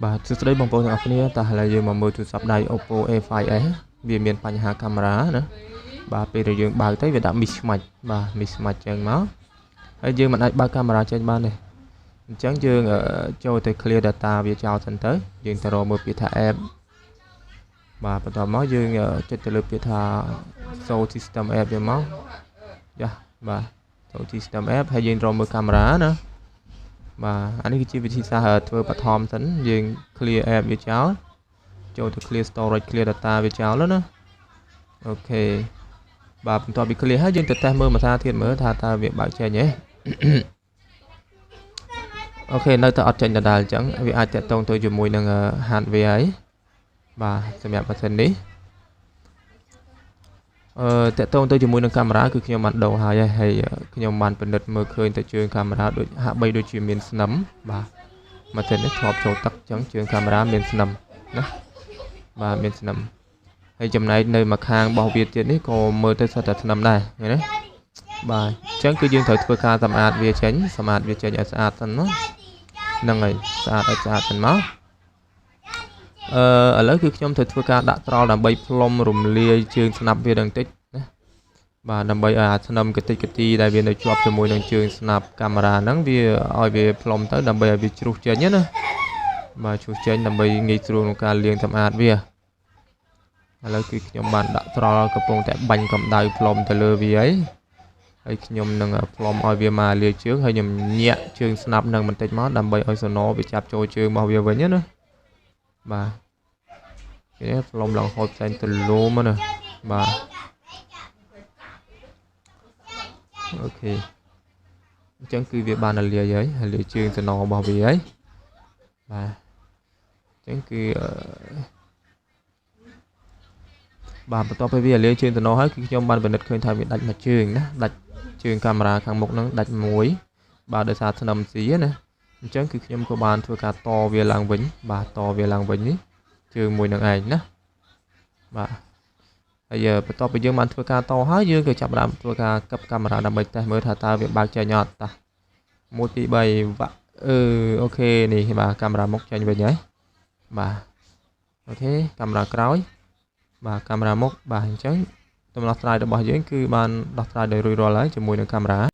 បាទសួស្តីបងប្អូនទាំងអស់គ្នាតើឥឡូវយើងមកមើលទូរស័ព្ទដៃ OPPO A5S វាមានបញ្ហាកាមេរ៉ាណាបាទពេលដែលយើងបើកទៅវាដាក់ mismatch បាទ mismatch ចឹងមកហើយយើងមិនអាចបើកកាមេរ៉ាចេញបានទេអញ្ចឹងយើងចូលទៅ clear data វាចោលសិនទៅយើងទៅរកមើលពាក្យថា app បាទបន្ទាប់មកយើងចុចទៅលើពាក្យថា show system app យើងមកចាបាទ show system app ហើយយើងរកមើលកាមេរ៉ាណាបាទអានេះគឺជាវិធីសាស្ត្រធ្វើបឋមសិនយើង clear app វាចោលចូលទៅ clear storage clear data វាចោលណាអូខេបាទបន្ទាប់ពី clear ហើយយើងទៅតេស្តមើលមួយសារទៀតមើលថាតើវាបើកចេញទេអូខេនៅតែអត់ចេញដដែលអញ្ចឹងវាអាចតាក់ទងទៅជាមួយនឹង hardware ហើយបាទសម្រាប់ version នេះតាក់ទងទៅជាមួយនឹងកាមេរ៉ាគឺខ្ញុំបានដូរហើយខ្ញុំបានពិនិត្យមើលឃើញទៅជើងកាមេរ៉ាដូចហាក់បីដូចជាមានស្នឹមបាទមកទៅនេះធ្លាប់ចូលទឹកអញ្ចឹងជើងកាមេរ៉ាមានស្នឹមណាបាទមានស្នឹមហើយចំណែកនៅមួយខាងរបស់វាទៀតនេះក៏មើលទៅស្អាតតែស្នឹមដែរឃើញទេបាទអញ្ចឹងគឺយើងត្រូវធ្វើការសម្អាតវាចេញឲ្យស្អាតសិនណាហ្នឹងហើយស្អាតឲ្យស្អាតសិនមកឥឡូវគឺខ្ញុំត្រូវធ្វើការដាក់ត្រល់ដើម្បីផ្លុំរំលាយជើងស្នាប់វាបន្តិចណាបាទដើម្បីឲ្យអាស្នឹមកតិចកទីដែលវានៅជាប់ជាមួយនឹងជើងស្នាប់កាមេរ៉ាហ្នឹងវាឲ្យវាផ្លុំទៅដើម្បីឲ្យវាជ្រុះចេញណាបាទជ្រុះចេញដើម្បីងាយស្រួលក្នុងការលាងសម្អាតវាឥឡូវគឺខ្ញុំបានដាក់ត្រល់កំពុងតែបាញ់កម្ដៅផ្លុំទៅលើវាហើយខ្ញុំនឹងផ្លុំឲ្យវាមកលាយជើងហើយខ្ញុំញាក់ជើងស្នាប់នឹងបន្តិចមកដើម្បីឲ្យសណវាចាប់ចូលជើងរបស់វាវិញណាបាទនេះផ្លុំឡើងហូតផ្សេងទៅលោមណាបាទអូខេអញ្ចឹងគឺវាបានលាយហើយលាយជើងសណរបស់វាហើយបាទអញ្ចឹងគឺបាទបន្ទាប់ពីវាលាយជើងសណហើយគឺខ្ញុំបានពិនិត្យឃើញថាវាដាច់មួយជើងណាដាច់ជើងកាមេរ៉ាខាងមុខហ្នឹងដាច់មួយបាទដោយសារស្នឹមស៊ីណាអញ្ចឹងគឺខ្ញុំក៏បានធ្វើការតវាឡើងវិញបាទតវាឡើងវិញនេះជើងមួយនឹងឯងណាបាទហើយបន្ទាប់ពីយើងបានធ្វើការតហើយយើងក៏ចាប់ផ្ដើមធ្វើការកឹបកាមេរ៉ាដើម្បីតេស្តមើលថាតើវាបើកចេញអត់តា1 2 3វាក់អូខេនេះបាទកាមេរ៉ាមុខចេញវិញហើយបាទអូខេកាមេរ៉ាក្រោយបាទកាមេរ៉ាមុខបាទអញ្ចឹងដំណោះស្រាយរបស់យើងគឺបានដោះស្រាយដោយរួចរាល់ហើយជាមួយនឹងកាមេរ៉ា